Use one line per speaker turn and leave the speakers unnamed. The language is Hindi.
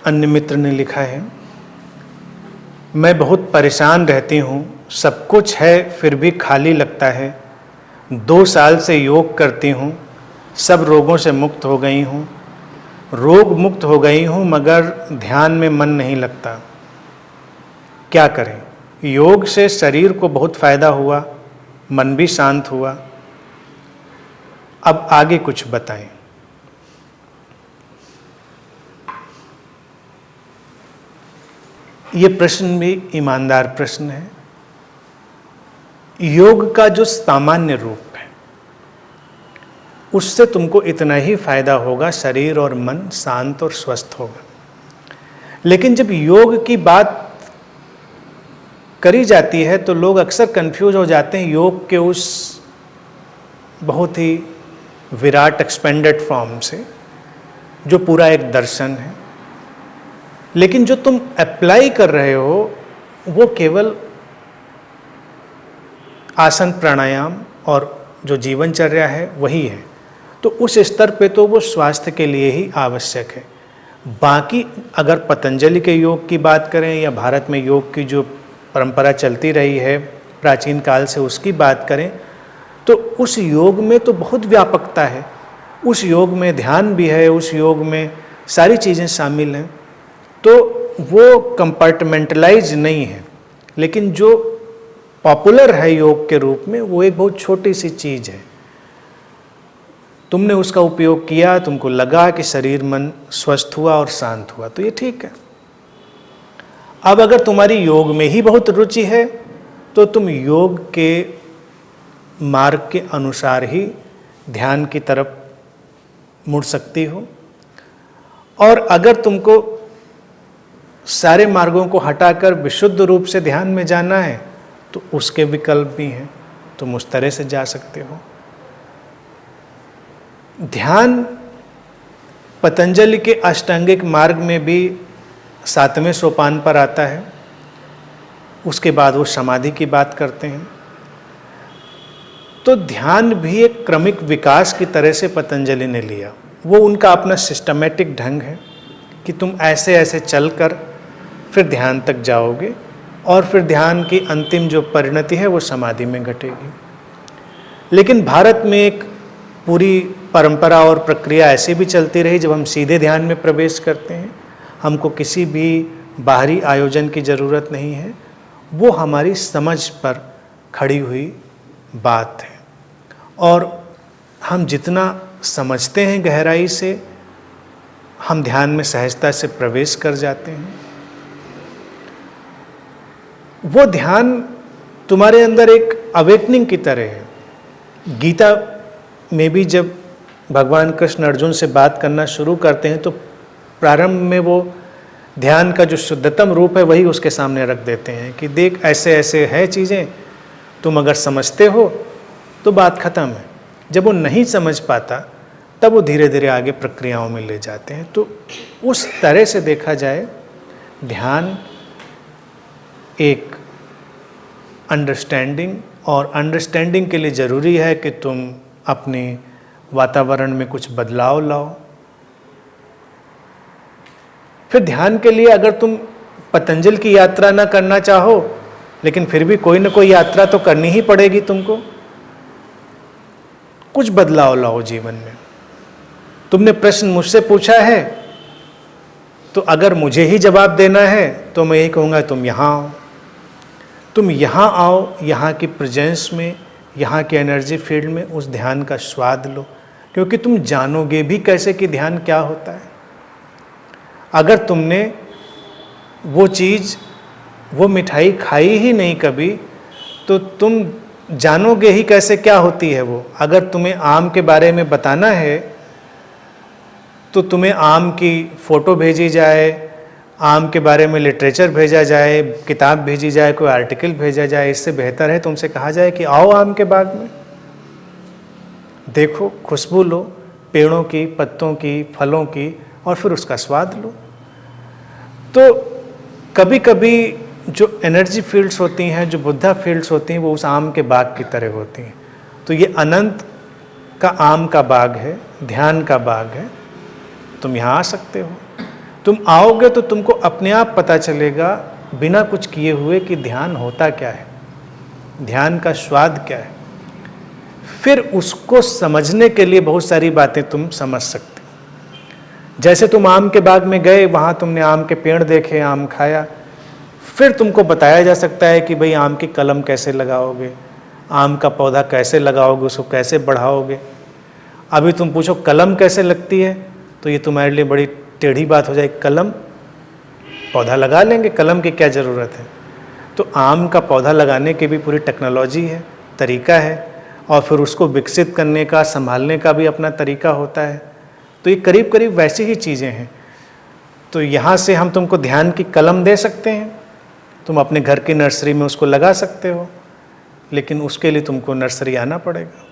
अन्य मित्र ने लिखा है, मैं बहुत परेशान रहती हूँ, सब कुछ है फिर भी खाली लगता है। 2 साल से योग करती हूँ, सब रोगों से मुक्त हो गई हूँ, रोग मुक्त हो गई हूँ, मगर ध्यान में मन नहीं लगता। क्या करें? योग से शरीर को बहुत फायदा हुआ, मन भी शांत हुआ। अब आगे कुछ बताएं। ये प्रश्न भी ईमानदार प्रश्न है। योग का जो सामान्य रूप है उससे तुमको इतना ही फायदा होगा, शरीर और मन शांत और स्वस्थ होगा। लेकिन जब योग की बात करी जाती है तो लोग अक्सर कंफ्यूज हो जाते हैं योग के उस बहुत ही विराट एक्सपेंडेड फॉर्म से, जो पूरा एक दर्शन है। लेकिन जो तुम अप्लाई कर रहे हो वो केवल आसन प्राणायाम और जो जीवनचर्या है वही है। तो उस स्तर पे तो वो स्वास्थ्य के लिए ही आवश्यक है। बाकी अगर पतंजलि के योग की बात करें या भारत में योग की जो परंपरा चलती रही है प्राचीन काल से उसकी बात करें, तो उस योग में तो बहुत व्यापकता है। उस योग में ध्यान भी है, उस योग में सारी चीज़ें शामिल हैं। तो वो कंपार्टमेंटलाइज नहीं है। लेकिन जो पॉपुलर है योग के रूप में वो एक बहुत छोटी सी चीज़ है। तुमने उसका उपयोग किया, तुमको लगा कि शरीर मन स्वस्थ हुआ और शांत हुआ, तो ये ठीक है। अब अगर तुम्हारी योग में ही बहुत रुचि है तो तुम योग के मार्ग के अनुसार ही ध्यान की तरफ मुड़ सकती हो। और अगर तुमको सारे मार्गों को हटाकर विशुद्ध रूप से ध्यान में जाना है तो उसके विकल्प भी हैं, तुम उस तरह से जा सकते हो। ध्यान पतंजलि के अष्टांगिक मार्ग में भी 7वें सोपान पर आता है। उसके बाद वो समाधि की बात करते हैं। तो ध्यान भी एक क्रमिक विकास की तरह से पतंजलि ने लिया। वो उनका अपना सिस्टमेटिक ढंग है कि तुम ऐसे ऐसे चलकर फिर ध्यान तक जाओगे और फिर ध्यान की अंतिम जो परिणति है वो समाधि में घटेगी। लेकिन भारत में एक पूरी परंपरा और प्रक्रिया ऐसी भी चलती रही, जब हम सीधे ध्यान में प्रवेश करते हैं हमको किसी भी बाहरी आयोजन की ज़रूरत नहीं है। वो हमारी समझ पर खड़ी हुई बात है। और हम जितना समझते हैं गहराई से, हम ध्यान में सहजता से प्रवेश कर जाते हैं। वो ध्यान तुम्हारे अंदर एक अवेकनिंग की तरह है। गीता में भी जब भगवान कृष्ण अर्जुन से बात करना शुरू करते हैं तो प्रारंभ में वो ध्यान का जो शुद्धतम रूप है वही उसके सामने रख देते हैं कि देख ऐसे ऐसे है चीज़ें, तुम अगर समझते हो तो बात ख़त्म है। जब वो नहीं समझ पाता तब वो धीरे धीरे आगे प्रक्रियाओं में ले जाते हैं। तो उस तरह से देखा जाए ध्यान एक अंडरस्टैंडिंग, और अंडरस्टैंडिंग के लिए ज़रूरी है कि तुम अपने वातावरण में कुछ बदलाव लाओ। फिर ध्यान के लिए अगर तुम पतंजलि की यात्रा ना करना चाहो, लेकिन फिर भी कोई ना कोई यात्रा तो करनी ही पड़ेगी तुमको। कुछ बदलाव लाओ जीवन में। तुमने प्रश्न मुझसे पूछा है तो अगर मुझे ही जवाब देना है तो मैं यही कहूँगा तुम यहाँ आओ। तुम यहाँ आओ, यहाँ की प्रेजेंस में, यहाँ के एनर्जी फील्ड में उस ध्यान का स्वाद लो, क्योंकि तुम जानोगे भी कैसे कि ध्यान क्या होता है। अगर तुमने वो चीज़, वो मिठाई खाई ही नहीं कभी, तो तुम जानोगे ही कैसे क्या होती है वो। अगर तुम्हें आम के बारे में बताना है तो तुम्हें आम की फ़ोटो भेजी जाए, आम के बारे में लिटरेचर भेजा जाए, किताब भेजी जाए, कोई आर्टिकल भेजा जाए, इससे बेहतर है तुमसे कहा जाए कि आओ आम के बाग में, देखो, खुशबू लो पेड़ों की, पत्तों की, फलों की, और फिर उसका स्वाद लो। तो कभी कभी जो एनर्जी फील्ड्स होती हैं, जो बुद्धा फील्ड्स होती हैं, वो उस आम के बाग की तरह होती हैं। तो ये अनंत का आम का बाग है, ध्यान का बाग है। तुम यहाँ आ सकते हो। तुम आओगे तो तुमको अपने आप पता चलेगा बिना कुछ किए हुए कि ध्यान होता क्या है, ध्यान का स्वाद क्या है। फिर उसको समझने के लिए बहुत सारी बातें तुम समझ सकते हो। जैसे तुम आम के बाग में गए, वहाँ तुमने आम के पेड़ देखे, आम खाया, फिर तुमको बताया जा सकता है कि भाई आम की कलम कैसे लगाओगे, आम का पौधा कैसे लगाओगे, उसको कैसे बढ़ाओगे। अभी तुम पूछो कलम कैसे लगती है, तो ये तुम्हारे लिए बड़ी टेढ़ी बात हो जाएगी। कलम, पौधा लगा लेंगे, कलम की क्या ज़रूरत है। तो आम का पौधा लगाने की भी पूरी टेक्नोलॉजी है, तरीका है, और फिर उसको विकसित करने का, संभालने का भी अपना तरीका होता है। तो ये करीब करीब वैसी ही चीज़ें हैं। तो यहाँ से हम तुमको ध्यान की कलम दे सकते हैं, तुम अपने घर की नर्सरी में उसको लगा सकते हो, लेकिन उसके लिए तुमको नर्सरी आना पड़ेगा।